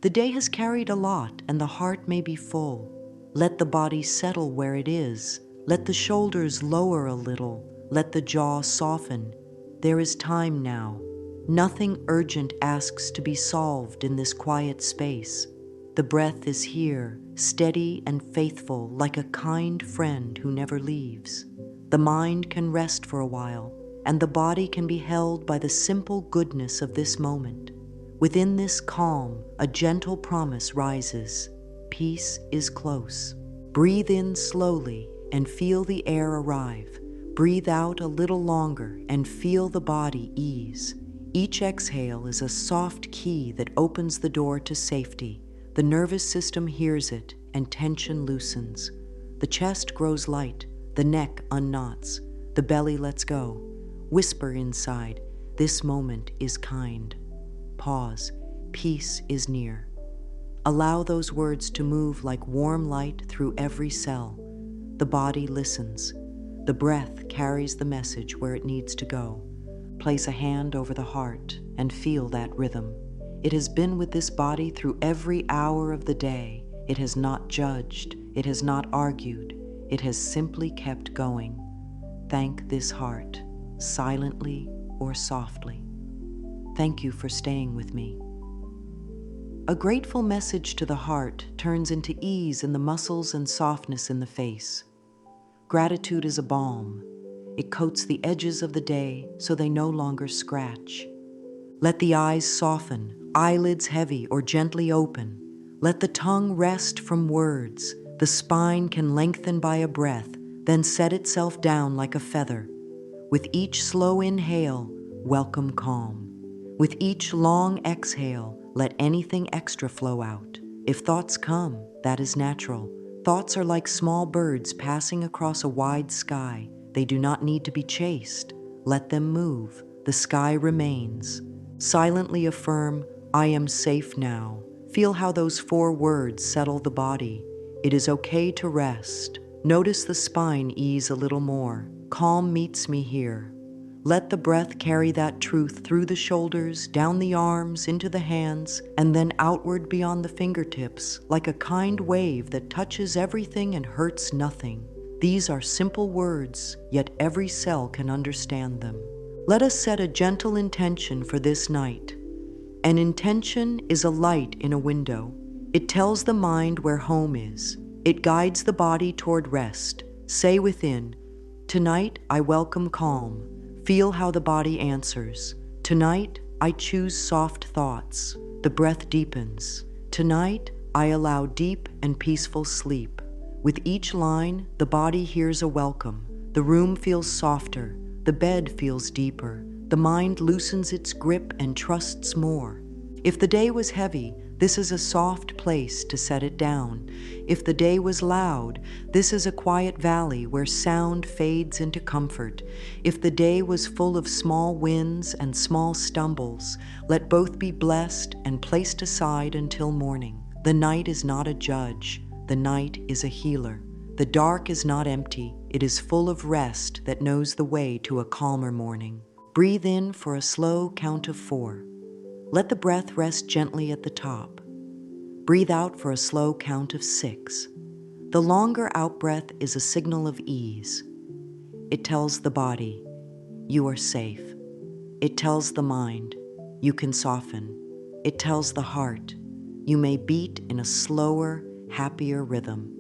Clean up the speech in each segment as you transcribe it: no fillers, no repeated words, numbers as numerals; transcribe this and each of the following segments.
The day has carried a lot, and the heart may be full. Let the body settle where it is. Let the shoulders lower a little. Let the jaw soften. There is time now. Nothing urgent asks to be solved in this quiet space. The breath is here, steady and faithful, like a kind friend who never leaves. The mind can rest for a while, and the body can be held by the simple goodness of this moment. Within this calm, a gentle promise rises. Peace is close. Breathe in slowly and feel the air arrive. Breathe out a little longer and feel the body ease. Each exhale is a soft key that opens the door to safety. The nervous system hears it, and tension loosens. The chest grows light, the neck unknots, the belly lets go. Whisper inside, this moment is kind. Pause, peace is near. Allow those words to move like warm light through every cell. The body listens. The breath carries the message where it needs to go. Place a hand over the heart and feel that rhythm. It has been with this body through every hour of the day. It has not judged. It has not argued. It has simply kept going. Thank this heart, silently or softly. Thank you for staying with me. A grateful message to the heart turns into ease in the muscles and softness in the face. Gratitude is a balm. It coats the edges of the day so they no longer scratch. Let the eyes soften, eyelids heavy or gently open. Let the tongue rest from words. The spine can lengthen by a breath, then set itself down like a feather. With each slow inhale, welcome calm. With each long exhale, let anything extra flow out. If thoughts come, that is natural. Thoughts are like small birds passing across a wide sky. They do not need to be chased. Let them move. The sky remains. Silently affirm, I am safe now. Feel how those 4 words settle the body. It is okay to rest. Notice the spine ease a little more. Calm meets me here. Let the breath carry that truth through the shoulders, down the arms, into the hands, and then outward beyond the fingertips, like a kind wave that touches everything and hurts nothing. These are simple words, yet every cell can understand them. Let us set a gentle intention for this night. An intention is a light in a window. It tells the mind where home is. It guides the body toward rest. Say within, tonight I welcome calm. Feel how the body answers. Tonight I choose soft thoughts. The breath deepens. Tonight I allow deep and peaceful sleep. With each line, the body hears a welcome. The room feels softer. The bed feels deeper. The mind loosens its grip and trusts more. If the day was heavy, this is a soft place to set it down. If the day was loud, this is a quiet valley where sound fades into comfort. If the day was full of small wins and small stumbles, let both be blessed and placed aside until morning. The night is not a judge. The night is a healer. The dark is not empty. It is full of rest that knows the way to a calmer morning. Breathe in for a slow count of 4. Let the breath rest gently at the top. Breathe out for a slow count of 6. The longer out-breath is a signal of ease. It tells the body, you are safe. It tells the mind, you can soften. It tells the heart, you may beat in a slower, happier rhythm.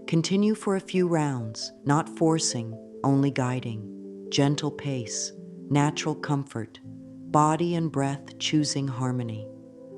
Continue for a few rounds, not forcing, only guiding. Gentle pace, natural comfort, body and breath choosing harmony.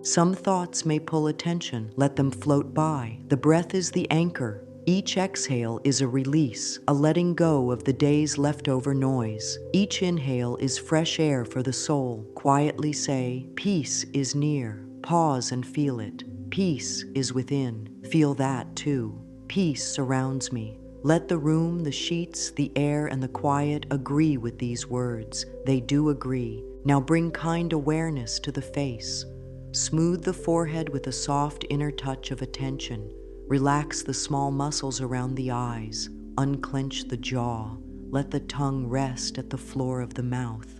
Some thoughts may pull attention, let them float by. The breath is the anchor. Each exhale is a release, a letting go of the day's leftover noise. Each inhale is fresh air for the soul. Quietly say, peace is near. Pause and feel it. Peace is within. Feel that too. Peace surrounds me. Let the room, the sheets, the air, and the quiet agree with these words. They do agree. Now bring kind awareness to the face. Smooth the forehead with a soft inner touch of attention. Relax the small muscles around the eyes. Unclench the jaw. Let the tongue rest at the floor of the mouth.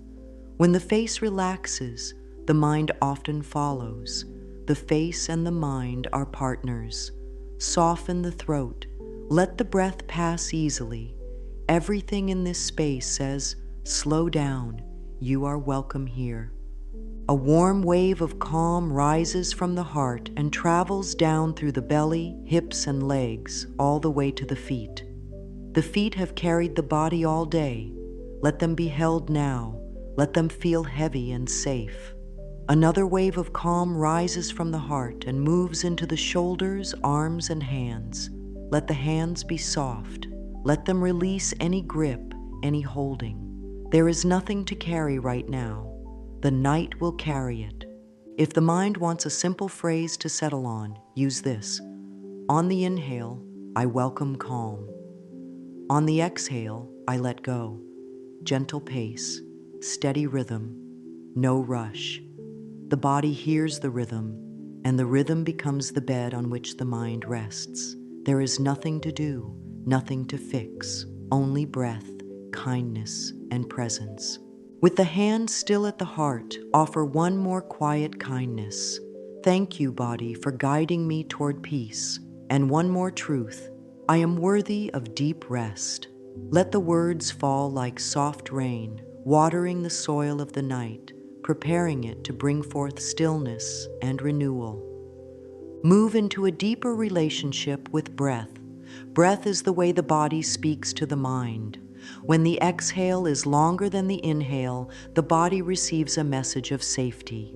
When the face relaxes, the mind often follows. The face and the mind are partners. Soften the throat. Let the breath pass easily. Everything in this space says, slow down, you are welcome here. A warm wave of calm rises from the heart and travels down through the belly, hips, and legs, all the way to the feet. The feet have carried the body all day. Let them be held now. Let them feel heavy and safe. Another wave of calm rises from the heart and moves into the shoulders, arms, and hands. Let the hands be soft. Let them release any grip, any holding. There is nothing to carry right now. The night will carry it. If the mind wants a simple phrase to settle on, use this. On the inhale, I welcome calm. On the exhale, I let go. Gentle pace, steady rhythm, no rush. The body hears the rhythm, and the rhythm becomes the bed on which the mind rests. There is nothing to do, nothing to fix, only breath, kindness, and presence. With the hand still at the heart, offer one more quiet kindness. Thank you, body, for guiding me toward peace. And one more truth, I am worthy of deep rest. Let the words fall like soft rain, watering the soil of the night, preparing it to bring forth stillness and renewal. Move into a deeper relationship with breath. Breath is the way the body speaks to the mind. When the exhale is longer than the inhale, the body receives a message of safety.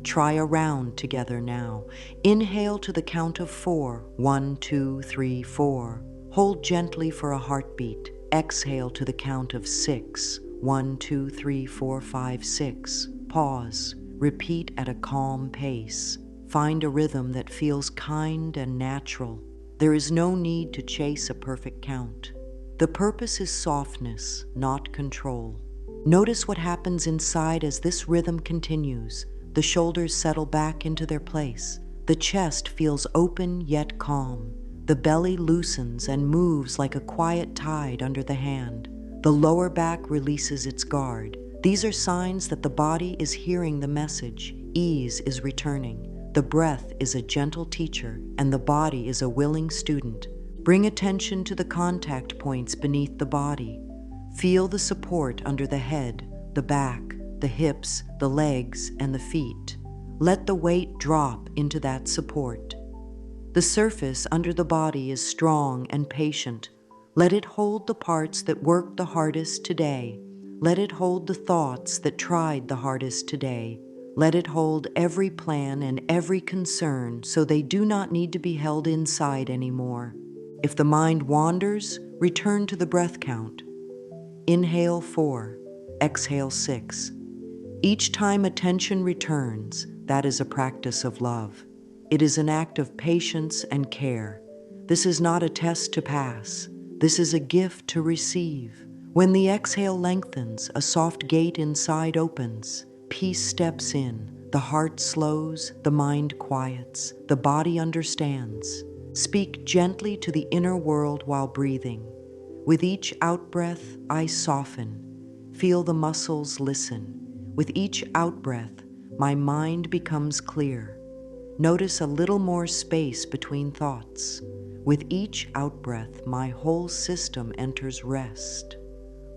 Try a round together now. Inhale to the count of 4. 1, 2, 3, 4. Hold gently for a heartbeat. Exhale to the count of 6. 1, 2, 3, 4, 5, 6. Pause. Repeat at a calm pace. Find a rhythm that feels kind and natural. There is no need to chase a perfect count. The purpose is softness, not control. Notice what happens inside as this rhythm continues. The shoulders settle back into their place. The chest feels open yet calm. The belly loosens and moves like a quiet tide under the hand. The lower back releases its guard. These are signs that the body is hearing the message. Ease is returning. The breath is a gentle teacher, and the body is a willing student. Bring attention to the contact points beneath the body. Feel the support under the head, the back, the hips, the legs, and the feet. Let the weight drop into that support. The surface under the body is strong and patient. Let it hold the parts that worked the hardest today. Let it hold the thoughts that tried the hardest today. Let it hold every plan and every concern so they do not need to be held inside anymore. If the mind wanders, return to the breath count. Inhale 4, exhale 6. Each time attention returns, that is a practice of love. It is an act of patience and care. This is not a test to pass. This is a gift to receive. When the exhale lengthens, a soft gate inside opens. Peace steps in. The heart slows, the mind quiets, the body understands. Speak gently to the inner world while breathing. With each out-breath, I soften. Feel the muscles listen. With each out-breath, my mind becomes clear. Notice a little more space between thoughts. With each out-breath, my whole system enters rest.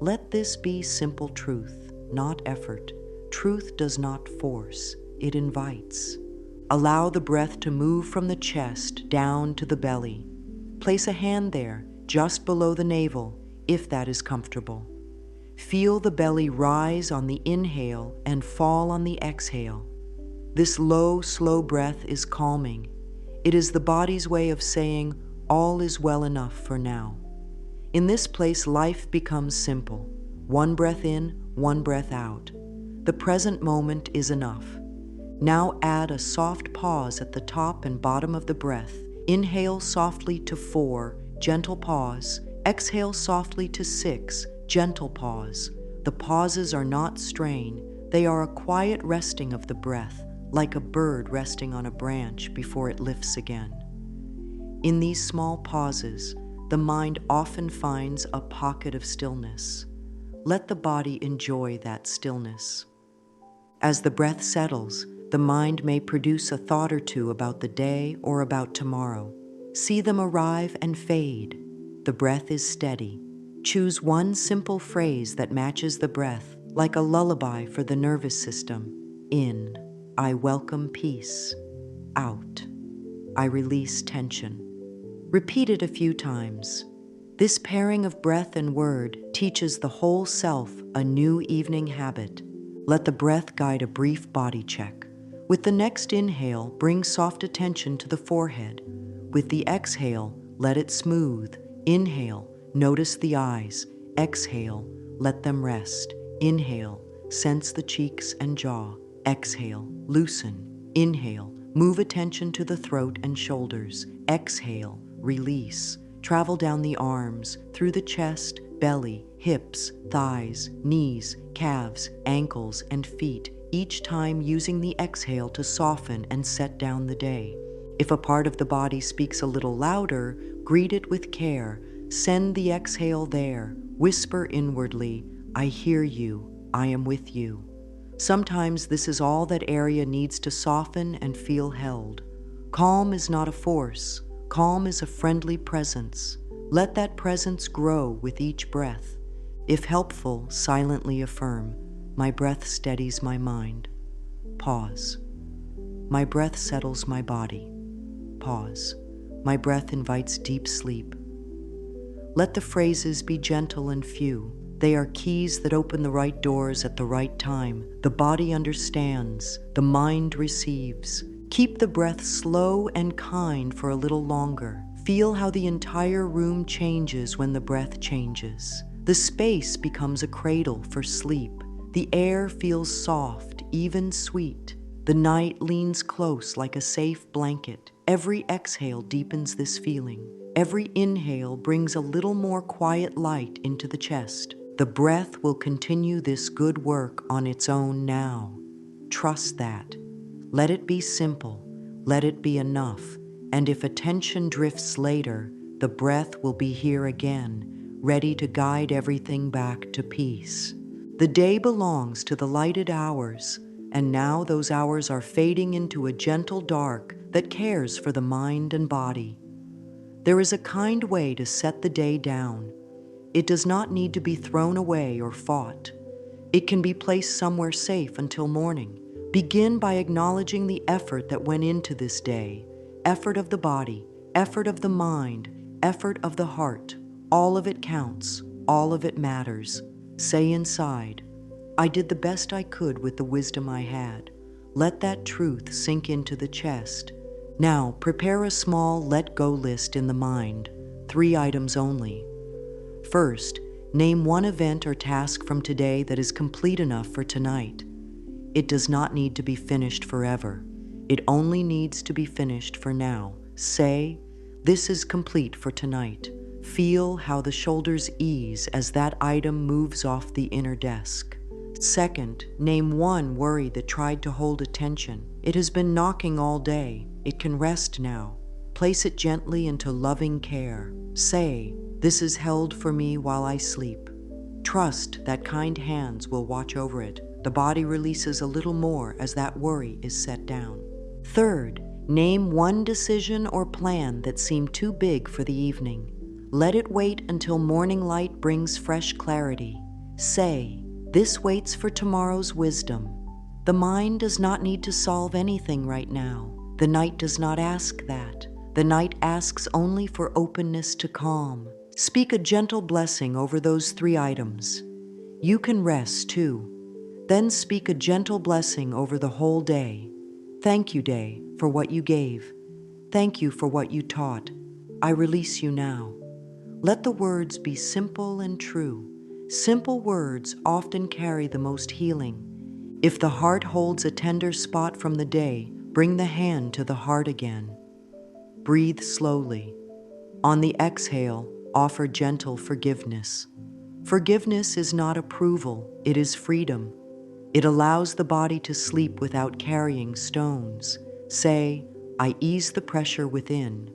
Let this be simple truth, not effort. Truth does not force, it invites. Allow the breath to move from the chest down to the belly. Place a hand there, just below the navel, if that is comfortable. Feel the belly rise on the inhale and fall on the exhale. This low, slow breath is calming. It is the body's way of saying, all is well enough for now. In this place, life becomes simple. One breath in, one breath out. The present moment is enough. Now add a soft pause at the top and bottom of the breath. Inhale softly to 4, gentle pause. Exhale softly to 6, gentle pause. The pauses are not strain. They are a quiet resting of the breath, like a bird resting on a branch before it lifts again. In these small pauses, the mind often finds a pocket of stillness. Let the body enjoy that stillness. As the breath settles, The mind may produce a thought or two about the day or about tomorrow. See them arrive and fade. The breath is steady. Choose one simple phrase that matches the breath, like a lullaby for the nervous system. In, I welcome peace. Out, I release tension. Repeat it a few times. This pairing of breath and word teaches the whole self a new evening habit. Let the breath guide a brief body check. With the next inhale, bring soft attention to the forehead. With the exhale, let it smooth. Inhale, notice the eyes. Exhale, let them rest. Inhale, sense the cheeks and jaw. Exhale, loosen. Inhale, move attention to the throat and shoulders. Exhale, release. Travel down the arms, through the chest, belly, hips, thighs, knees, calves, ankles, and feet, each time using the exhale to soften and set down the day. If a part of the body speaks a little louder, greet it with care. Send the exhale there. Whisper inwardly, I hear you, I am with you. Sometimes this is all that area needs to soften and feel held. Calm is not a force. Calm is a friendly presence. Let that presence grow with each breath. If helpful, silently affirm, my breath steadies my mind. Pause. My breath settles my body. Pause. My breath invites deep sleep. Let the phrases be gentle and few. They are keys that open the right doors at the right time. The body understands. The mind receives. Keep the breath slow and kind for a little longer. Feel how the entire room changes when the breath changes. The space becomes a cradle for sleep. The air feels soft, even sweet. The night leans close like a safe blanket. Every exhale deepens this feeling. Every inhale brings a little more quiet light into the chest. The breath will continue this good work on its own now. Trust that. Let it be simple. Let it be enough. And if attention drifts later, the breath will be here again, ready to guide everything back to peace. The day belongs to the lighted hours, and now those hours are fading into a gentle dark that cares for the mind and body. There is a kind way to set the day down. It does not need to be thrown away or fought. It can be placed somewhere safe until morning. Begin by acknowledging the effort that went into this day. Effort of the body, effort of the mind, effort of the heart. All of it counts. All of it matters. Say inside, I did the best I could with the wisdom I had. Let that truth sink into the chest. Now, prepare a small let-go list in the mind. 3 items only. First, name one event or task from today that is complete enough for tonight. It does not need to be finished forever. It only needs to be finished for now. Say, this is complete for tonight. Feel how the shoulders ease as that item moves off the inner desk. Second, name one worry that tried to hold attention. It has been knocking all day. It can rest now. Place it gently into loving care. Say, this is held for me while I sleep. Trust that kind hands will watch over it. The body releases a little more as that worry is set down. Third, name one decision or plan that seemed too big for the evening. Let it wait until morning light brings fresh clarity. Say, this waits for tomorrow's wisdom. The mind does not need to solve anything right now. The night does not ask that. The night asks only for openness to calm. Speak a gentle blessing over those 3 items. You can rest too. Then speak a gentle blessing over the whole day. Thank you, day, for what you gave. Thank you for what you taught. I release you now. Let the words be simple and true. Simple words often carry the most healing. If the heart holds a tender spot from the day, bring the hand to the heart again. Breathe slowly. On the exhale, offer gentle forgiveness. Forgiveness is not approval, it is freedom. It allows the body to sleep without carrying stones. Say, I ease the pressure within.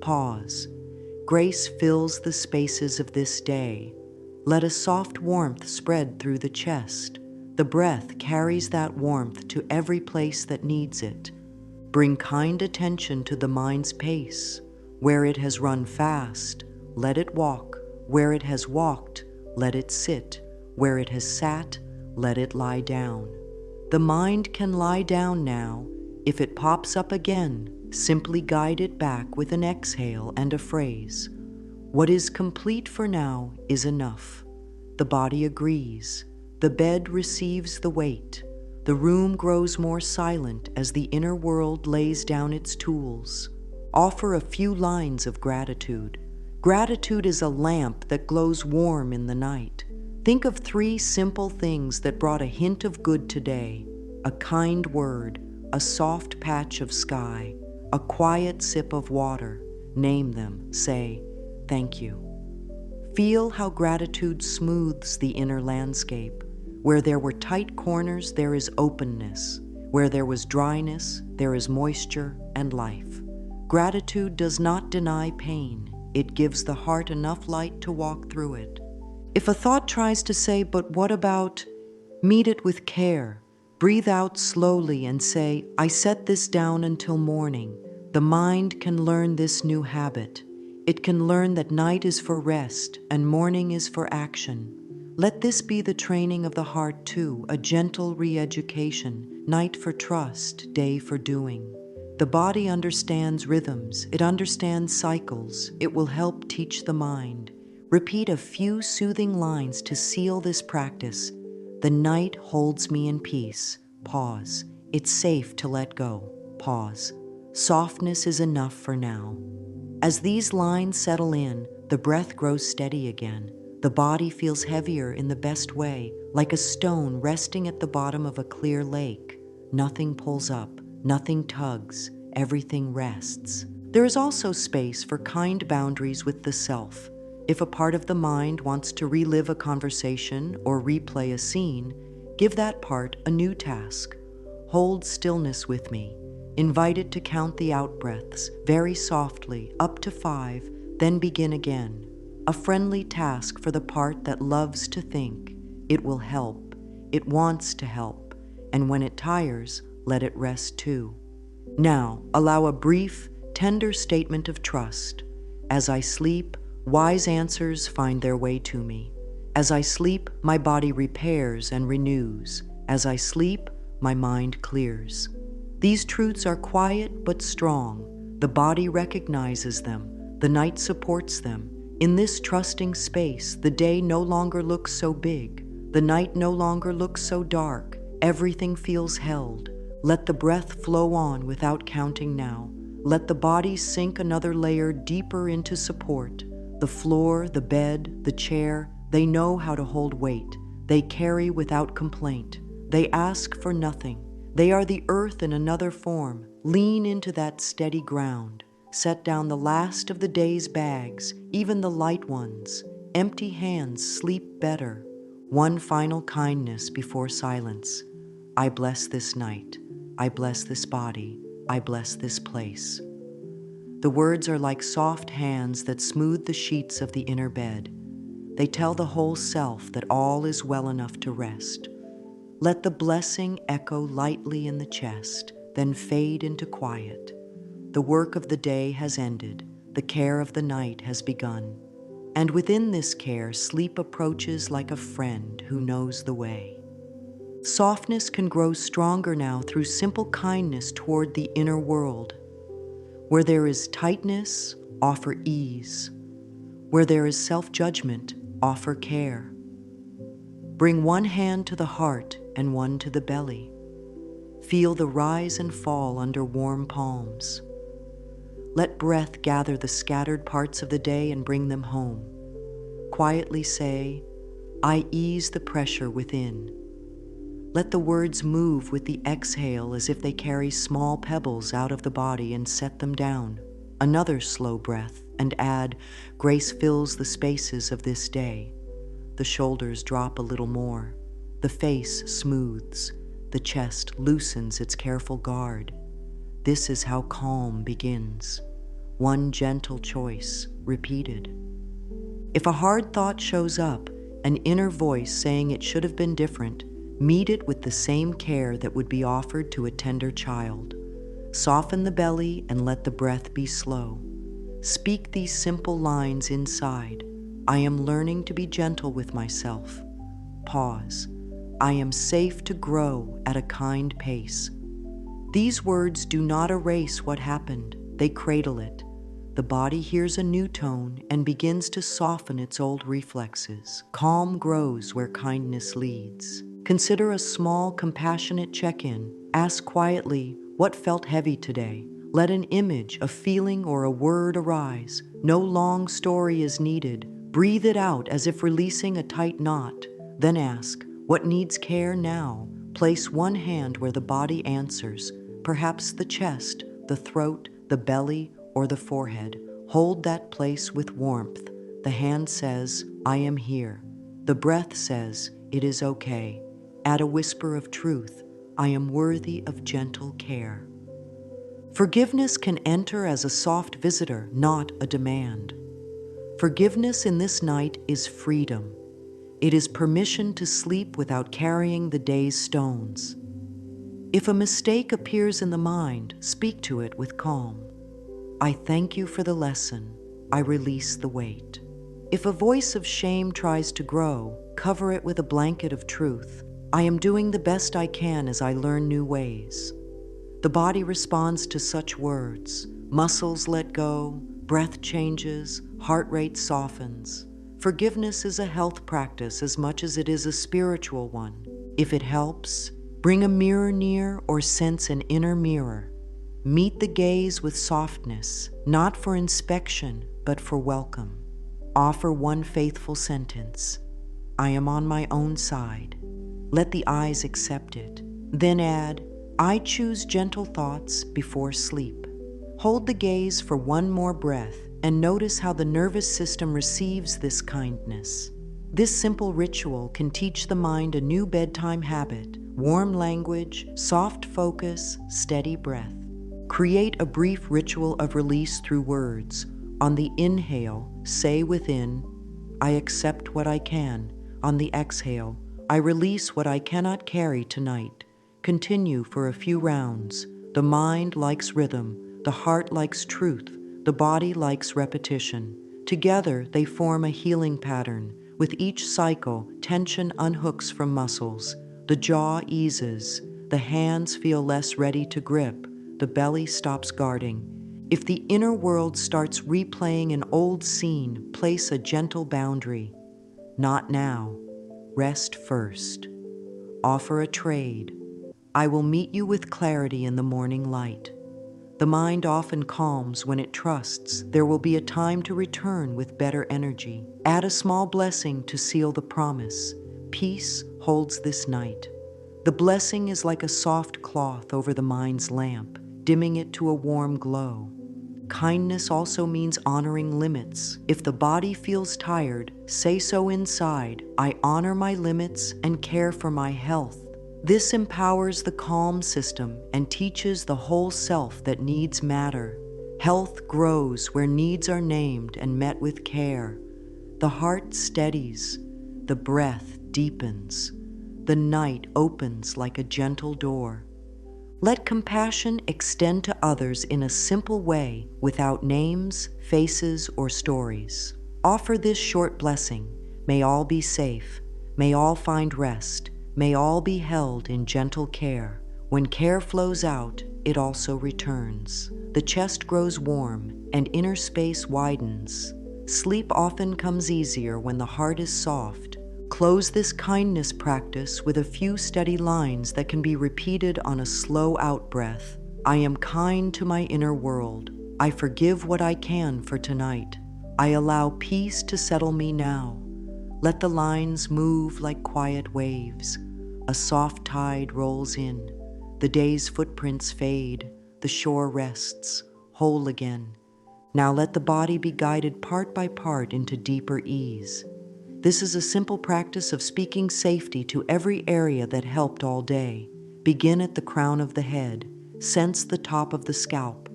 Pause. Grace fills the spaces of this day. Let a soft warmth spread through the chest. The breath carries that warmth to every place that needs it. Bring kind attention to the mind's pace. Where it has run fast, let it walk. Where it has walked, let it sit. Where it has sat, let it lie down. The mind can lie down now. If it pops up again, simply guide it back with an exhale and a phrase. What is complete for now is enough. The body agrees. The bed receives the weight. The room grows more silent as the inner world lays down its tools. Offer a few lines of gratitude. Gratitude is a lamp that glows warm in the night. Think of 3 simple things that brought a hint of good today: a kind word, a soft patch of sky, a quiet sip of water. Name them. Say, "Thank you." Feel how gratitude smooths the inner landscape. Where there were tight corners, there is openness. Where there was dryness, there is moisture and life. Gratitude does not deny pain. It gives the heart enough light to walk through it. If a thought tries to say, "But what about?" meet it with care. Breathe out slowly and say, "I set this down until morning." The mind can learn this new habit. It can learn that night is for rest and morning is for action. Let this be the training of the heart too, a gentle re-education, night for trust, day for doing. The body understands rhythms, it understands cycles, it will help teach the mind. Repeat a few soothing lines to seal this practice. The night holds me in peace. Pause. It's safe to let go. Pause. Softness is enough for now. As these lines settle in, the breath grows steady again. The body feels heavier in the best way, like a stone resting at the bottom of a clear lake. Nothing pulls up, nothing tugs, everything rests. There is also space for kind boundaries with the self. If a part of the mind wants to relive a conversation or replay a scene, give that part a new task. Hold stillness with me. Invite it to count the out-breaths very softly, up to 5, then begin again. A friendly task for the part that loves to think. It will help. It wants to help. And when it tires, let it rest too. Now, allow a brief, tender statement of trust. As I sleep, wise answers find their way to me. As I sleep, my body repairs and renews. As I sleep, my mind clears. These truths are quiet but strong. The body recognizes them. The night supports them. In this trusting space, the day no longer looks so big. The night no longer looks so dark. Everything feels held. Let the breath flow on without counting now. Let the body sink another layer deeper into support. The floor, the bed, the chair, they know how to hold weight. They carry without complaint. They ask for nothing. They are the earth in another form. Lean into that steady ground. Set down the last of the day's bags, even the light ones. Empty hands sleep better. One final kindness before silence. I bless this night. I bless this body. I bless this place. The words are like soft hands that smooth the sheets of the inner bed. They tell the whole self that all is well enough to rest. Let the blessing echo lightly in the chest, then fade into quiet. The work of the day has ended. The care of the night has begun. And within this care, sleep approaches like a friend who knows the way. Softness can grow stronger now through simple kindness toward the inner world. Where there is tightness, offer ease. Where there is self-judgment, offer care. Bring one hand to the heart and one to the belly. Feel the rise and fall under warm palms. Let breath gather the scattered parts of the day and bring them home. Quietly say, I ease the pressure within. Let the words move with the exhale as if they carry small pebbles out of the body and set them down. Another slow breath and add, grace fills the spaces of this day. The shoulders drop a little more. The face smooths. The chest loosens its careful guard. This is how calm begins. One gentle choice, repeated. If a hard thought shows up, an inner voice saying it should have been different, Meet it with the same care that would be offered to a tender child. Soften the belly and let the breath be slow. Speak these simple lines inside. I am learning to be gentle with myself. Pause. I am safe to grow at a kind pace. These words do not erase what happened, they cradle it. The body hears a new tone and begins to soften its old reflexes. Calm grows where kindness leads. Consider a small, compassionate check-in. Ask quietly, what felt heavy today? Let an image, a feeling, or a word arise. No long story is needed. Breathe it out as if releasing a tight knot. Then ask, what needs care now? Place one hand where the body answers, perhaps the chest, the throat, the belly, or the forehead. Hold that place with warmth. The hand says, I am here. The breath says, it is okay. Add a whisper of truth, I am worthy of gentle care. Forgiveness can enter as a soft visitor, not a demand. Forgiveness in this night is freedom. It is permission to sleep without carrying the day's stones. If a mistake appears in the mind, speak to it with calm. I thank you for the lesson. I release the weight. If a voice of shame tries to grow, cover it with a blanket of truth. I am doing the best I can as I learn new ways. The body responds to such words. Muscles let go, breath changes, heart rate softens. Forgiveness is a health practice as much as it is a spiritual one. If it helps, bring a mirror near or sense an inner mirror. Meet the gaze with softness, not for inspection, but for welcome. Offer one faithful sentence. I am on my own side. Let the eyes accept it. Then add, I choose gentle thoughts before sleep. Hold the gaze for one more breath and notice how the nervous system receives this kindness. This simple ritual can teach the mind a new bedtime habit: warm language, soft focus, steady breath. Create a brief ritual of release through words. On the inhale, say within, I accept what I can. On the exhale, I release what I cannot carry tonight. Continue for a few rounds. The mind likes rhythm, the heart likes truth, the body likes repetition. Together, they form a healing pattern. With each cycle, tension unhooks from muscles. The jaw eases. The hands feel less ready to grip. The belly stops guarding. If the inner world starts replaying an old scene, place a gentle boundary. Not now. Rest first. Offer a trade. I will meet you with clarity in the morning light. The mind often calms when it trusts there will be a time to return with better energy. Add a small blessing to seal the promise. Peace holds this night. The blessing is like a soft cloth over the mind's lamp, dimming it to a warm glow. Kindness also means honoring limits. If the body feels tired, say so inside. I honor my limits and care for my health. This empowers the calm system and teaches the whole self that needs matter. Health grows where needs are named and met with care. The heart steadies, the breath deepens, the night opens like a gentle door. Let compassion extend to others in a simple way without names, faces, or stories. Offer this short blessing. May all be safe. May all find rest. May all be held in gentle care. When care flows out, it also returns. The chest grows warm and inner space widens. Sleep often comes easier when the heart is soft. Close this kindness practice with a few steady lines that can be repeated on a slow out-breath. I am kind to my inner world. I forgive what I can for tonight. I allow peace to settle me now. Let the lines move like quiet waves. A soft tide rolls in. The day's footprints fade. The shore rests, whole again. Now let the body be guided part by part into deeper ease. This is a simple practice of speaking safety to every area that helped all day. Begin at the crown of the head. Sense the top of the scalp.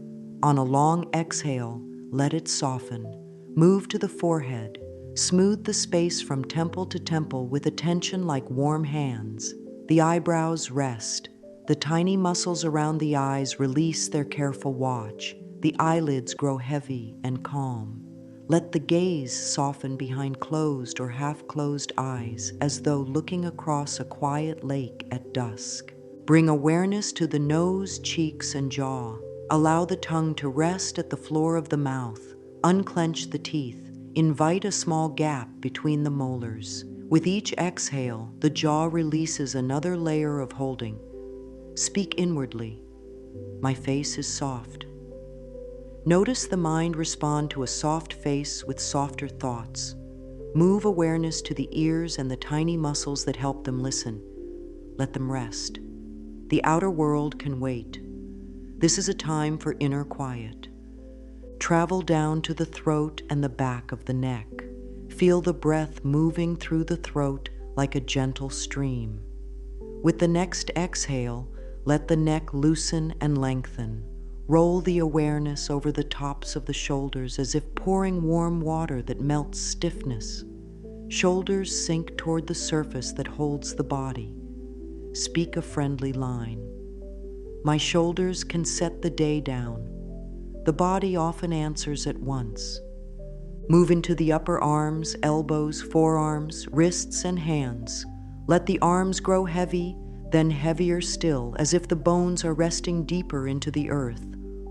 On a long exhale, let it soften. Move to the forehead. Smooth the space from temple to temple with attention like warm hands. The eyebrows rest. The tiny muscles around the eyes release their careful watch. The eyelids grow heavy and calm. Let the gaze soften behind closed or half-closed eyes, as though looking across a quiet lake at dusk. Bring awareness to the nose, cheeks, and jaw. Allow the tongue to rest at the floor of the mouth. Unclench the teeth. Invite a small gap between the molars. With each exhale, the jaw releases another layer of holding. Speak inwardly. My face is soft. Notice the mind respond to a soft face with softer thoughts. Move awareness to the ears and the tiny muscles that help them listen. Let them rest. The outer world can wait. This is a time for inner quiet. Travel down to the throat and the back of the neck. Feel the breath moving through the throat like a gentle stream. With the next exhale, let the neck loosen and lengthen. Roll the awareness over the tops of the shoulders as if pouring warm water that melts stiffness. Shoulders sink toward the surface that holds the body. Speak a friendly line. My shoulders can set the day down. The body often answers at once. Move into the upper arms, elbows, forearms, wrists, and hands. Let the arms grow heavy, then heavier still, as if the bones are resting deeper into the earth.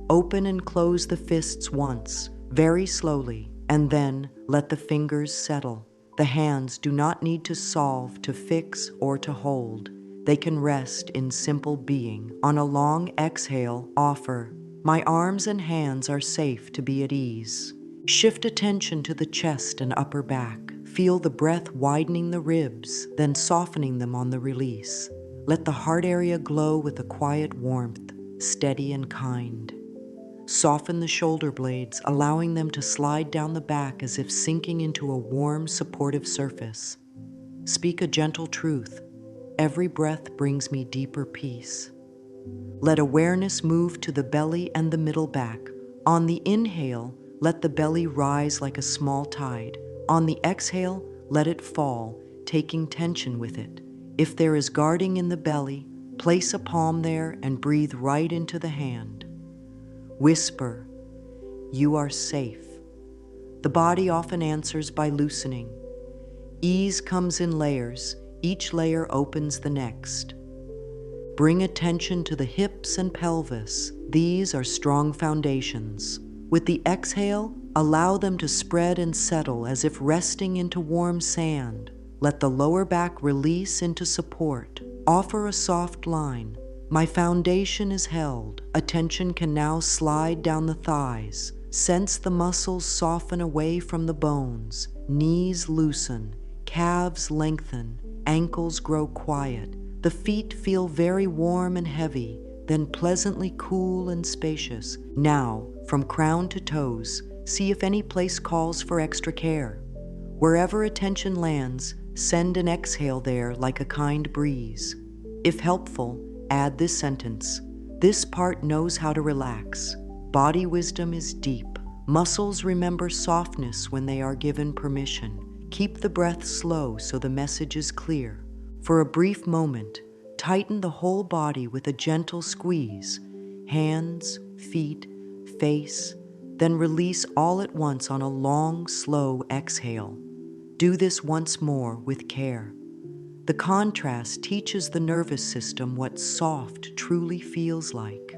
Open and close the fists once, very slowly, and then let the fingers settle. The hands do not need to solve, to fix, or to hold. They can rest in simple being. On a long exhale, offer, my arms and hands are safe to be at ease. Shift attention to the chest and upper back. Feel the breath widening the ribs, then softening them on the release. Let the heart area glow with a quiet warmth, steady and kind. Soften the shoulder blades, allowing them to slide down the back as if sinking into a warm, supportive surface. Speak a gentle truth. Every breath brings me deeper peace. Let awareness move to the belly and the middle back. On the inhale, let the belly rise like a small tide. On the exhale, let it fall, taking tension with it. If there is guarding in the belly, place a palm there and breathe right into the hand. Whisper, you are safe. The body often answers by loosening. Ease comes in layers. Each layer opens the next. Bring attention to the hips and pelvis. These are strong foundations. With the exhale, allow them to spread and settle as if resting into warm sand. Let the lower back release into support. Offer a soft line. My foundation is held. Attention can now slide down the thighs. Sense the muscles soften away from the bones. Knees loosen. Calves lengthen. Ankles grow quiet. The feet feel very warm and heavy, then pleasantly cool and spacious. Now, from crown to toes, see if any place calls for extra care. Wherever attention lands, send an exhale there like a kind breeze. If helpful, add this sentence. This part knows how to relax. Body wisdom is deep. Muscles remember softness when they are given permission. Keep the breath slow so the message is clear. For a brief moment, tighten the whole body with a gentle squeeze. Hands, feet, face, then release all at once on a long, slow exhale. Do this once more with care. The contrast teaches the nervous system what soft truly feels like.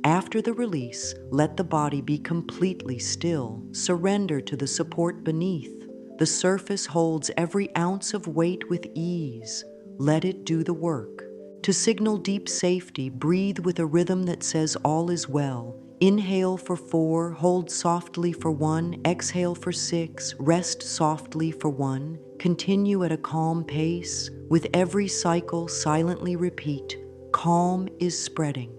After the release, let the body be completely still. Surrender to the support beneath. The surface holds every ounce of weight with ease. Let it do the work. To signal deep safety, breathe with a rhythm that says all is well. Inhale for 4, hold softly for 1, exhale for 6, rest softly for 1. Continue at a calm pace. With every cycle, silently repeat, calm is spreading.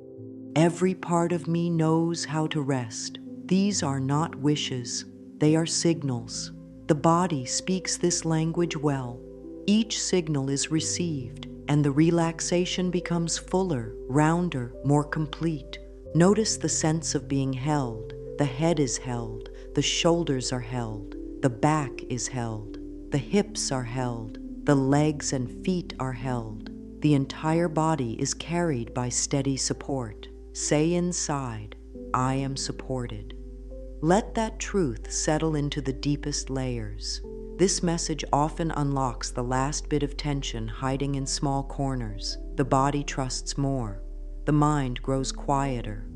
Every part of me knows how to rest. These are not wishes, they are signals. The body speaks this language well. Each signal is received, and the relaxation becomes fuller, rounder, more complete. Notice the sense of being held. The head is held, the shoulders are held, the back is held, the hips are held, the legs and feet are held. The entire body is carried by steady support. Say inside, I am supported. Let that truth settle into the deepest layers. This message often unlocks the last bit of tension hiding in small corners. The body trusts more. The mind grows quieter.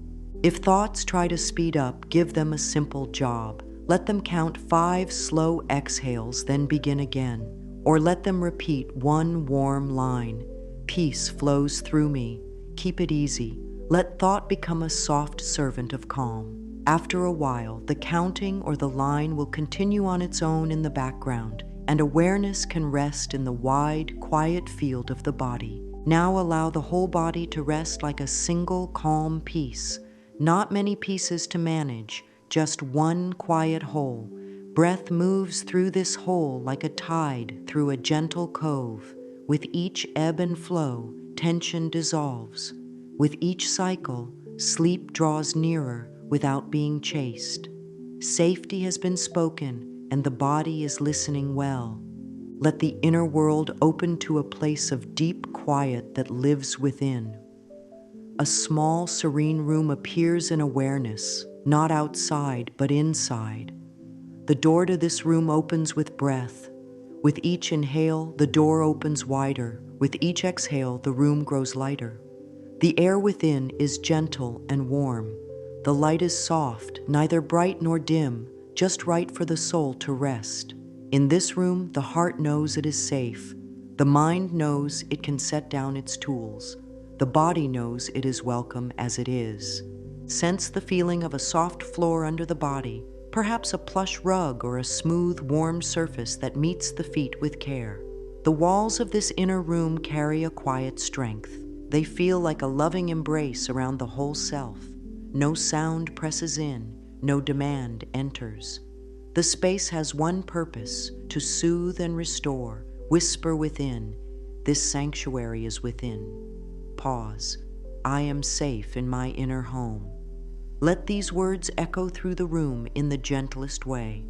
If thoughts try to speed up, give them a simple job. Let them count 5 slow exhales, then begin again. Or let them repeat one warm line. Peace flows through me. Keep it easy. Let thought become a soft servant of calm. After a while, the counting or the line will continue on its own in the background, and awareness can rest in the wide, quiet field of the body. Now allow the whole body to rest like a single calm piece. Not many pieces to manage, just one quiet whole. Breath moves through this whole like a tide through a gentle cove. With each ebb and flow, tension dissolves. With each cycle, sleep draws nearer without being chased. Safety has been spoken, and the body is listening well. Let the inner world open to a place of deep quiet that lives within. A small, serene room appears in awareness, not outside, but inside. The door to this room opens with breath. With each inhale, the door opens wider. With each exhale, the room grows lighter. The air within is gentle and warm. The light is soft, neither bright nor dim, just right for the soul to rest. In this room, the heart knows it is safe. The mind knows it can set down its tools. The body knows it is welcome as it is. Sense the feeling of a soft floor under the body, perhaps a plush rug or a smooth, warm surface that meets the feet with care. The walls of this inner room carry a quiet strength. They feel like a loving embrace around the whole self. No sound presses in, no demand enters. The space has one purpose, to soothe and restore. Whisper within, this sanctuary is within. Pause, I am safe in my inner home. Let these words echo through the room in the gentlest way.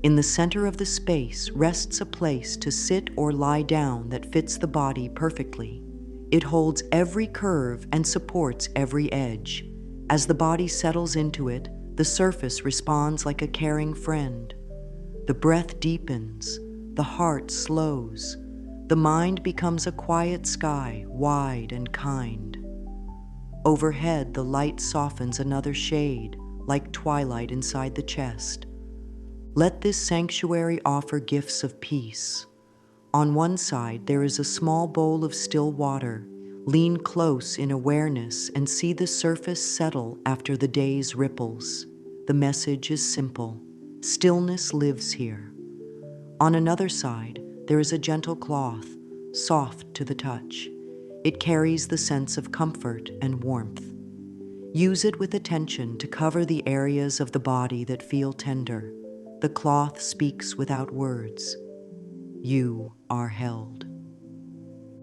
In the center of the space rests a place to sit or lie down that fits the body perfectly. It holds every curve and supports every edge. As the body settles into it, the surface responds like a caring friend. The breath deepens, the heart slows, the mind becomes a quiet sky, wide and kind. Overhead, the light softens another shade, like twilight inside the chest. Let this sanctuary offer gifts of peace. On one side, there is a small bowl of still water. Lean close in awareness and see the surface settle after the day's ripples. The message is simple. Stillness lives here. On another side, there is a gentle cloth, soft to the touch. It carries the sense of comfort and warmth. Use it with attention to cover the areas of the body that feel tender. The cloth speaks without words. You are held.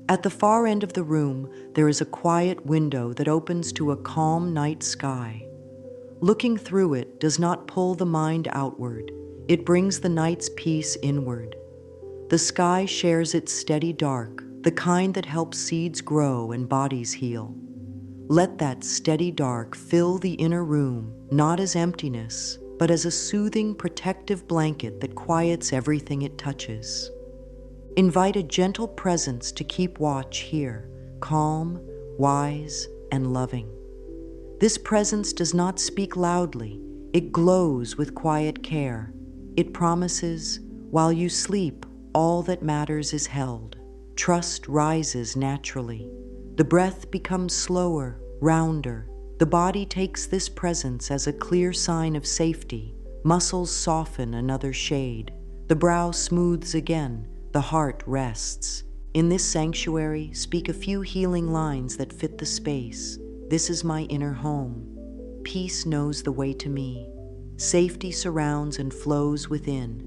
At the far end of the room, there is a quiet window that opens to a calm night sky. Looking through it does not pull the mind outward. It brings the night's peace inward. The sky shares its steady dark, the kind that helps seeds grow and bodies heal. Let that steady dark fill the inner room, not as emptiness, but as a soothing, protective blanket that quiets everything it touches. Invite a gentle presence to keep watch here, calm, wise, and loving. This presence does not speak loudly. It glows with quiet care. It promises, while you sleep, all that matters is held. Trust rises naturally. The breath becomes slower, rounder. The body takes this presence as a clear sign of safety. Muscles soften another shade. The brow smooths again. The heart rests. In this sanctuary, speak a few healing lines that fit the space. This is my inner home. Peace knows the way to me. Safety surrounds and flows within.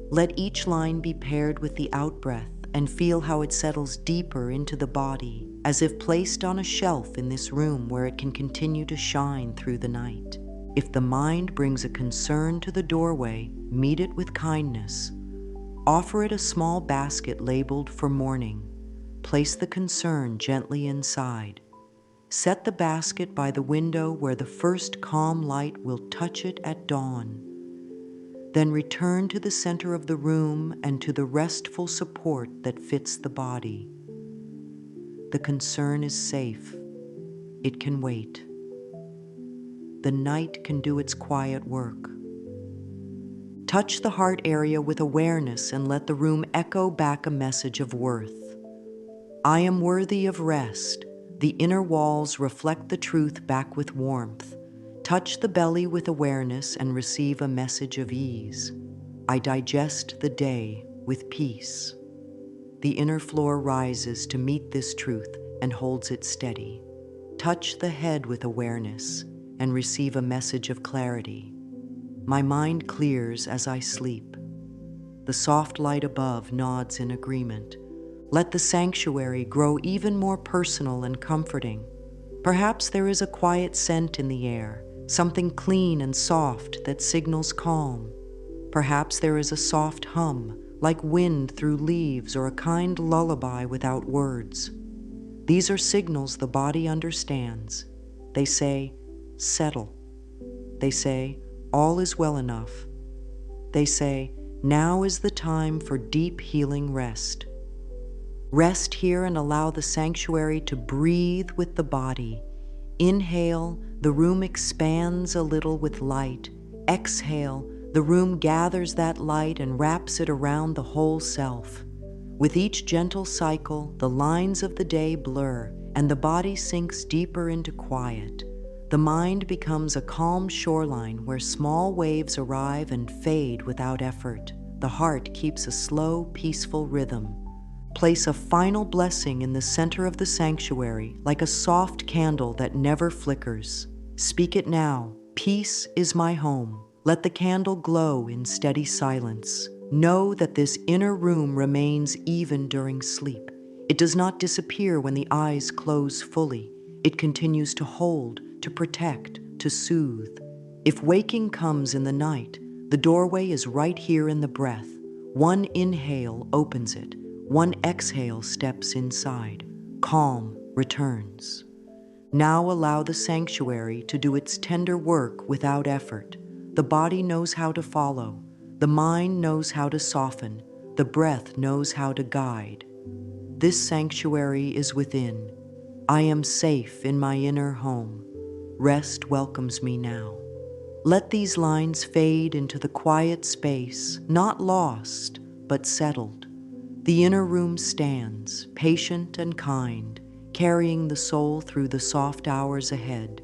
Let each line be paired with the out-breath and feel how it settles deeper into the body, as if placed on a shelf in this room where it can continue to shine through the night. If the mind brings a concern to the doorway, meet it with kindness. Offer it a small basket labeled for morning. place the concern gently inside. Set the basket by the window where the first calm light will touch it at dawn. Then return to the center of the room and to the restful support that fits the body. The concern is safe. It can wait. The night can do its quiet work. Touch the heart area with awareness and let the room echo back a message of worth. I am worthy of rest. The inner walls reflect the truth back with warmth. Touch the belly with awareness and receive a message of ease. I digest the day with peace. The inner floor rises to meet this truth and holds it steady. Touch the head with awareness and receive a message of clarity. My mind clears as I sleep. The soft light above nods in agreement. Let the sanctuary grow even more personal and comforting. Perhaps there is a quiet scent in the air, something clean and soft that signals calm. Perhaps there is a soft hum, like wind through leaves or a kind lullaby without words. These are signals the body understands. They say, settle. They say, all is well enough. They say, now is the time for deep healing rest. Rest here and allow the sanctuary to breathe with the body. Inhale, the room expands a little with light. Exhale, the room gathers that light and wraps it around the whole self. With each gentle cycle, the lines of the day blur and the body sinks deeper into quiet. The mind becomes a calm shoreline where small waves arrive and fade without effort. The heart keeps a slow, peaceful rhythm. Place a final blessing in the center of the sanctuary, like a soft candle that never flickers. Speak it now. Peace is my home. Let the candle glow in steady silence. Know that this inner room remains even during sleep. It does not disappear when the eyes close fully. It continues to hold, to protect, to soothe. If waking comes in the night, the doorway is right here in the breath. One inhale opens it. One exhale steps inside. Calm returns. Now allow the sanctuary to do its tender work without effort. The body knows how to follow. The mind knows how to soften. The breath knows how to guide. This sanctuary is within. I am safe in my inner home. Rest welcomes me now. Let these lines fade into the quiet space, not lost, but settled. The inner room stands, patient and kind, carrying the soul through the soft hours ahead.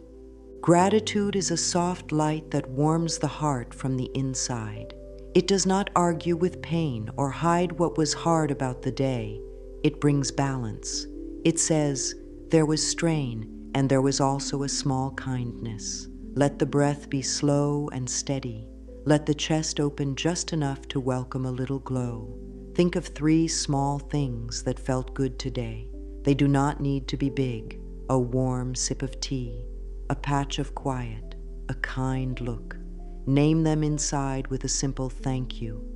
Gratitude is a soft light that warms the heart from the inside. It does not argue with pain or hide what was hard about the day. It brings balance. It says, there was strain, and there was also a small kindness. Let the breath be slow and steady. Let the chest open just enough to welcome a little glow. Think of 3 small things that felt good today. They do not need to be big. A warm sip of tea, a patch of quiet, a kind look. Name them inside with a simple thank you.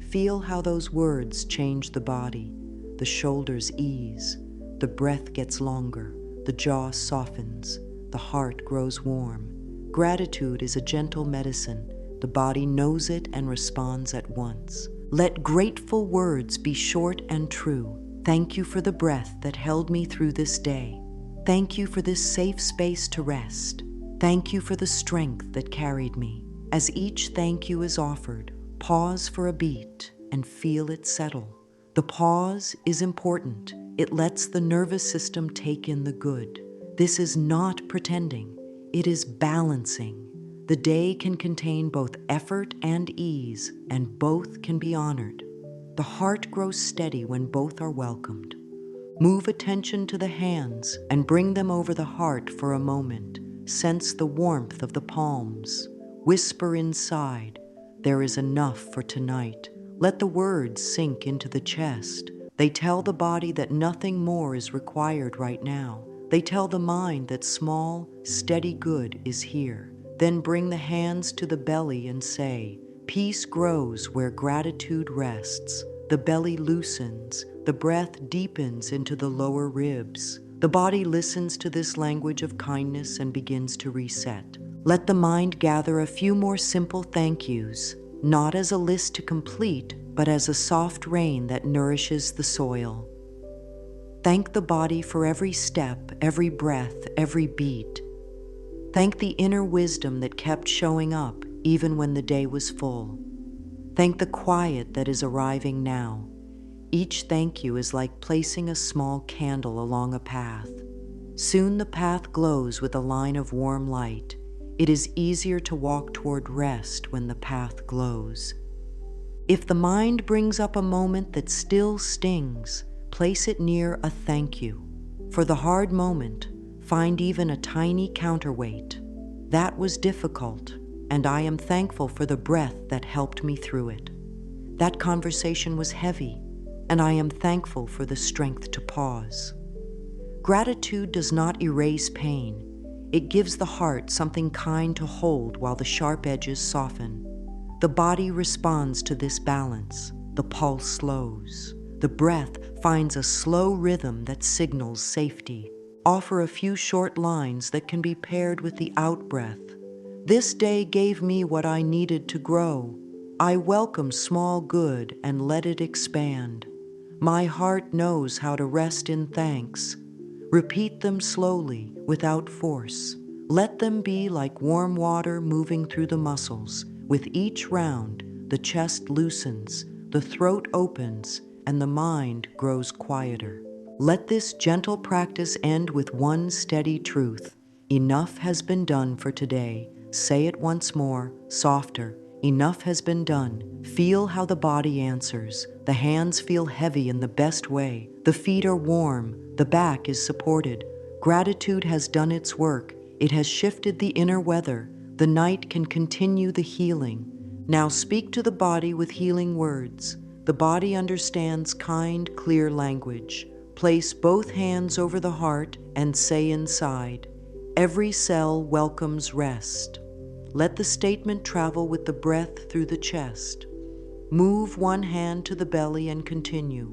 Feel how those words change the body. The shoulders ease, the breath gets longer, the jaw softens, the heart grows warm. Gratitude is a gentle medicine. The body knows it and responds at once. Let grateful words be short and true. Thank you for the breath that held me through this day. Thank you for this safe space to rest. Thank you for the strength that carried me. As each thank you is offered, pause for a beat and feel it settle. The pause is important. It lets the nervous system take in the good. This is not pretending. It is balancing. The day can contain both effort and ease, and both can be honored. The heart grows steady when both are welcomed. Move attention to the hands and bring them over the heart for a moment. Sense the warmth of the palms. Whisper inside, there is enough for tonight. Let the words sink into the chest. They tell the body that nothing more is required right now. They tell the mind that small, steady good is here. Then bring the hands to the belly and say, peace grows where gratitude rests. The belly loosens, the breath deepens into the lower ribs. The body listens to this language of kindness and begins to reset. Let the mind gather a few more simple thank yous, not as a list to complete, but as a soft rain that nourishes the soil. Thank the body for every step, every breath, every beat. Thank the inner wisdom that kept showing up even when the day was full. Thank the quiet that is arriving now. Each thank you is like placing a small candle along a path. Soon the path glows with a line of warm light. It is easier to walk toward rest when the path glows. If the mind brings up a moment that still stings, place it near a thank you. For the hard moment, find even a tiny counterweight. That was difficult, and I am thankful for the breath that helped me through it. That conversation was heavy, and I am thankful for the strength to pause. Gratitude does not erase pain. It gives the heart something kind to hold while the sharp edges soften. The body responds to this balance. The pulse slows. The breath finds a slow rhythm that signals safety. Offer a few short lines that can be paired with the out-breath. This day gave me what I needed to grow. I welcome small good and let it expand. My heart knows how to rest in thanks. Repeat them slowly, without force. Let them be like warm water moving through the muscles. With each round, the chest loosens, the throat opens, and the mind grows quieter. Let this gentle practice end with one steady truth. Enough has been done for today. Say it once more, softer. Enough has been done. Feel how the body answers. The hands feel heavy in the best way. The feet are warm. The back is supported. Gratitude has done its work. It has shifted the inner weather. The night can continue the healing. Now speak to the body with healing words. The body understands kind, clear language. Place both hands over the heart and say inside, every cell welcomes rest. Let the statement travel with the breath through the chest. Move one hand to the belly and continue.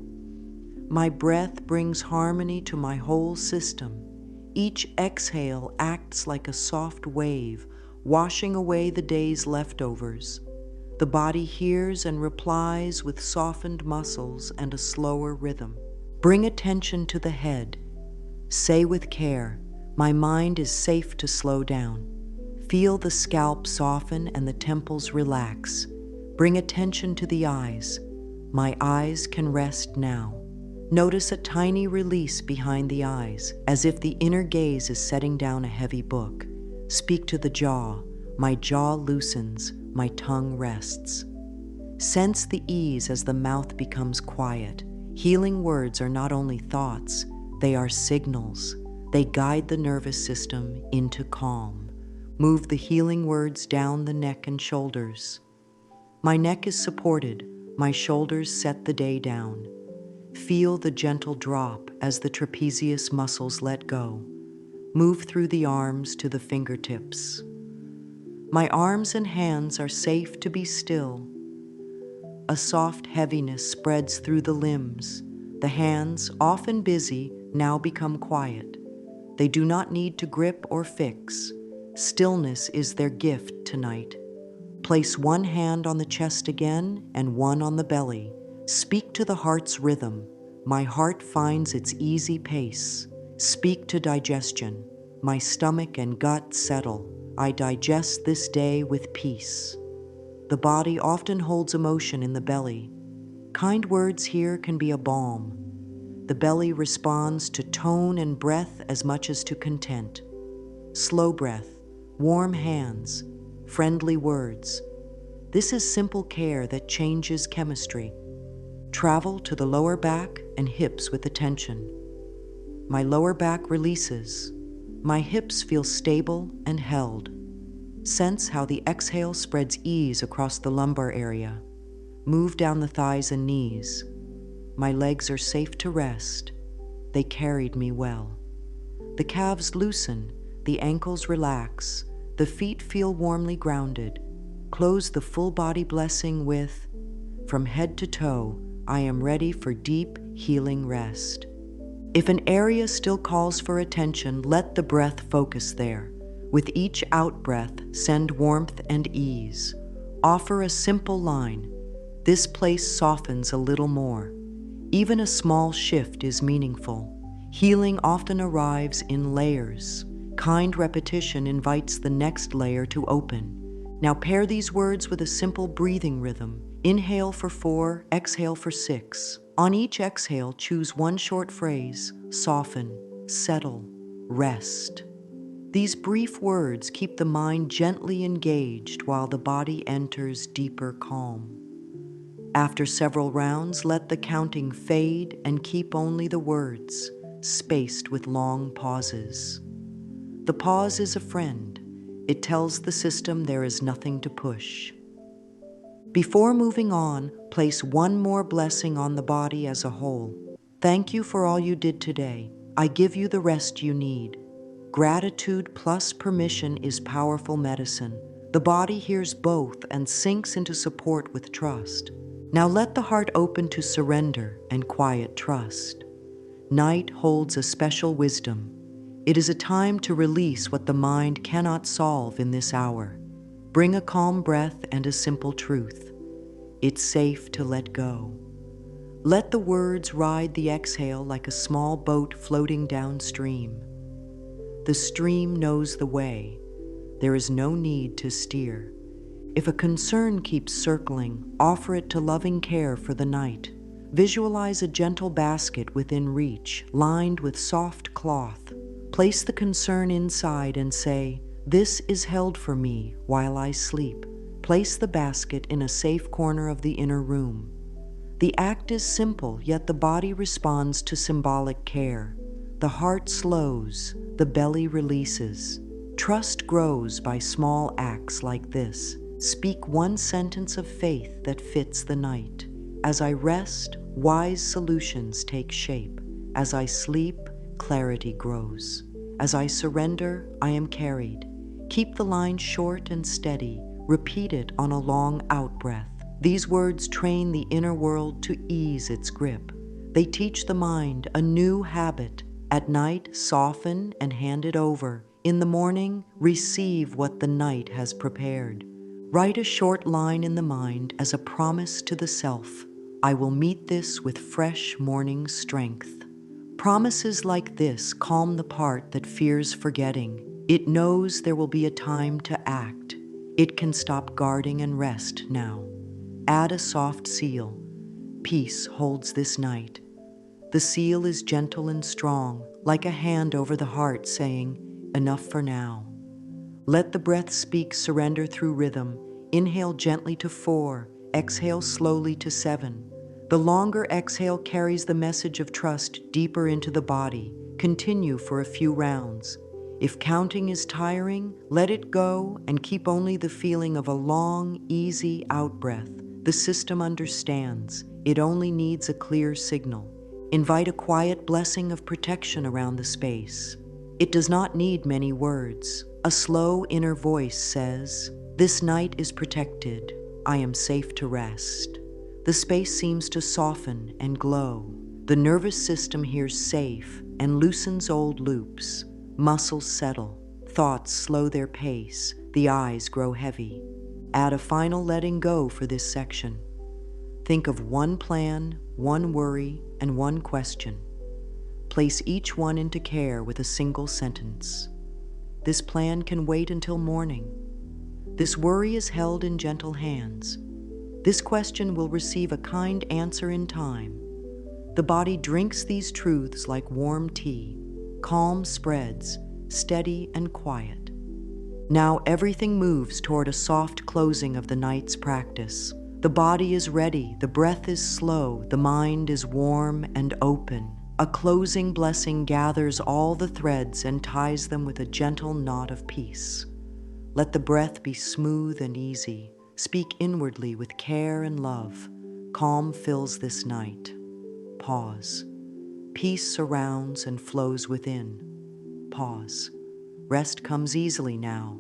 My breath brings harmony to my whole system. Each exhale acts like a soft wave, washing away the day's leftovers. The body hears and replies with softened muscles and a slower rhythm. Bring attention to the head. Say with care, my mind is safe to slow down. Feel the scalp soften and the temples relax. Bring attention to the eyes. My eyes can rest now. Notice a tiny release behind the eyes, as if the inner gaze is setting down a heavy book. Speak to the jaw. My jaw loosens, my tongue rests. Sense the ease as the mouth becomes quiet. Healing words are not only thoughts, they are signals. They guide the nervous system into calm. Move the healing words down the neck and shoulders. My neck is supported, my shoulders set the day down. Feel the gentle drop as the trapezius muscles let go. Move through the arms to the fingertips. My arms and hands are safe to be still. A soft heaviness spreads through the limbs. The hands, often busy, now become quiet. They do not need to grip or fix. Stillness is their gift tonight. Place one hand on the chest again and one on the belly. Speak to the heart's rhythm. My heart finds its easy pace. Speak to digestion. My stomach and gut settle. I digest this day with peace. The body often holds emotion in the belly. Kind words here can be a balm. The belly responds to tone and breath as much as to content. Slow breath, warm hands, friendly words. This is simple care that changes chemistry. Travel to the lower back and hips with attention. My lower back releases. My hips feel stable and held. Sense how the exhale spreads ease across the lumbar area. Move down the thighs and knees. My legs are safe to rest. They carried me well. The calves loosen, the ankles relax, the feet feel warmly grounded. Close the full body blessing with, from head to toe, I am ready for deep, healing rest. If an area still calls for attention, let the breath focus there. With each out-breath, send warmth and ease. Offer a simple line. This place softens a little more. Even a small shift is meaningful. Healing often arrives in layers. Kind repetition invites the next layer to open. Now pair these words with a simple breathing rhythm. Inhale for 4, exhale for 6. On each exhale, choose one short phrase: soften, settle, rest. These brief words keep the mind gently engaged while the body enters deeper calm. After several rounds, let the counting fade and keep only the words, spaced with long pauses. The pause is a friend. It tells the system there is nothing to push. Before moving on, place one more blessing on the body as a whole. Thank you for all you did today. I give you the rest you need. Gratitude plus permission is powerful medicine. The body hears both and sinks into support with trust. Now let the heart open to surrender and quiet trust. Night holds a special wisdom. It is a time to release what the mind cannot solve in this hour. Bring a calm breath and a simple truth. It's safe to let go. Let the words ride the exhale like a small boat floating downstream. The stream knows the way. There is no need to steer. If a concern keeps circling, offer it to loving care for the night. Visualize a gentle basket within reach, lined with soft cloth. Place the concern inside and say, "This is held for me while I sleep." Place the basket in a safe corner of the inner room. The act is simple, yet the body responds to symbolic care. The heart slows, the belly releases. Trust grows by small acts like this. Speak one sentence of faith that fits the night. As I rest, wise solutions take shape. As I sleep, clarity grows. As I surrender, I am carried. Keep the line short and steady. Repeat it on a long out-breath. These words train the inner world to ease its grip. They teach the mind a new habit. At night, soften and hand it over. In the morning, receive what the night has prepared. Write a short line in the mind as a promise to the self. I will meet this with fresh morning strength. Promises like this calm the part that fears forgetting. It knows there will be a time to act. It can stop guarding and rest now. Add a soft seal. Peace holds this night. The seal is gentle and strong, like a hand over the heart saying, "Enough for now." Let the breath speak surrender through rhythm. Inhale gently to 4, exhale slowly to 7. The longer exhale carries the message of trust deeper into the body. Continue for a few rounds. If counting is tiring, let it go and keep only the feeling of a long, easy out-breath. The system understands. It only needs a clear signal. Invite a quiet blessing of protection around the space. It does not need many words. A slow inner voice says, "This night is protected. I am safe to rest." The space seems to soften and glow. The nervous system hears safe and loosens old loops. Muscles settle. Thoughts slow their pace. The eyes grow heavy. Add a final letting go for this section. Think of one plan, one worry, and one question. Place each one into care with a single sentence. This plan can wait until morning. This worry is held in gentle hands. This question will receive a kind answer in time. The body drinks these truths like warm tea. Calm spreads, steady and quiet. Now everything moves toward a soft closing of the night's practice. The body is ready, the breath is slow, the mind is warm and open. A closing blessing gathers all the threads and ties them with a gentle knot of peace. Let the breath be smooth and easy. Speak inwardly with care and love. Calm fills this night. Pause. Peace surrounds and flows within. Pause. Rest comes easily now.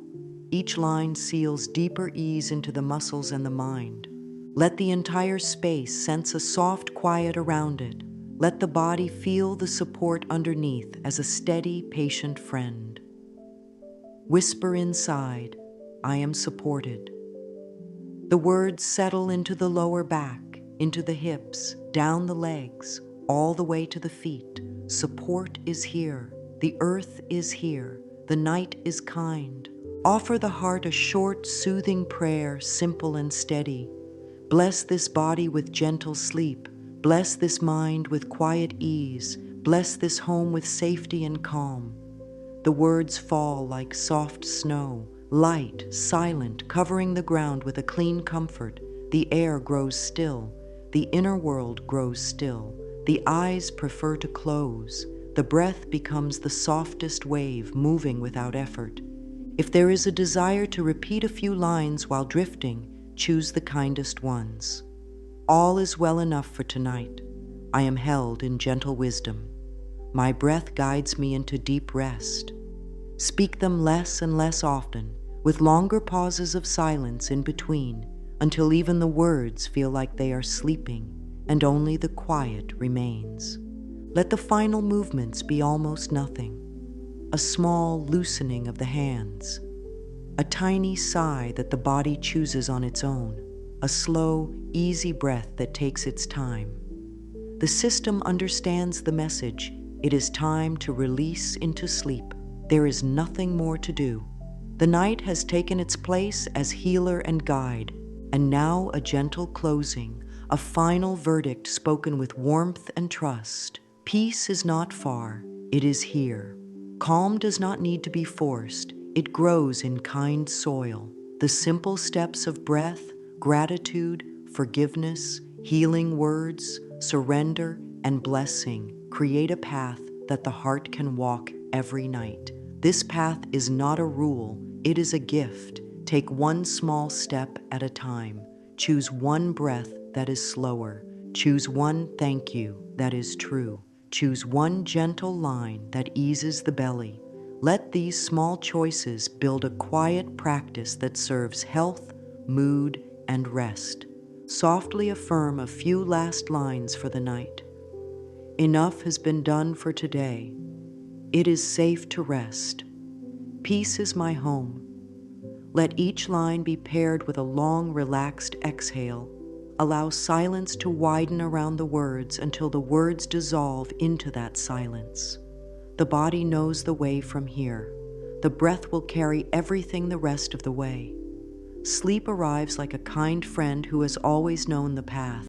Each line seals deeper ease into the muscles and the mind. Let the entire space sense a soft quiet around it. Let the body feel the support underneath as a steady, patient friend. Whisper inside, I am supported. The words settle into the lower back, into the hips, down the legs, all the way to the feet. Support is here. The earth is here. The night is kind. Offer the heart a short, soothing prayer, simple and steady. Bless this body with gentle sleep. Bless this mind with quiet ease. Bless this home with safety and calm. The words fall like soft snow, light, silent, covering the ground with a clean comfort. The air grows still. The inner world grows still. The eyes prefer to close. The breath becomes the softest wave, moving without effort. If there is a desire to repeat a few lines while drifting, choose the kindest ones. All is well enough for tonight. I am held in gentle wisdom. My breath guides me into deep rest. Speak them less and less often, with longer pauses of silence in between, until even the words feel like they are sleeping, and only the quiet remains. Let the final movements be almost nothing. A small loosening of the hands, a tiny sigh that the body chooses on its own, a slow, easy breath that takes its time. The system understands the message. It is time to release into sleep. There is nothing more to do. The night has taken its place as healer and guide, and now a gentle closing, a final verdict spoken with warmth and trust. Peace is not far, it is here. Calm does not need to be forced, it grows in kind soil. The simple steps of breath, gratitude, forgiveness, healing words, surrender, and blessing create a path that the heart can walk every night. This path is not a rule, it is a gift. Take one small step at a time. Choose one breath that is slower. Choose one thank you that is true. Choose one gentle line that eases the belly. Let these small choices build a quiet practice that serves health, mood, and rest. Softly affirm a few last lines for the night. Enough has been done for today. It is safe to rest. Peace is my home. Let each line be paired with a long, relaxed exhale. Allow silence to widen around the words until the words dissolve into that silence. The body knows the way from here. The breath will carry everything the rest of the way. Sleep arrives like a kind friend who has always known the path.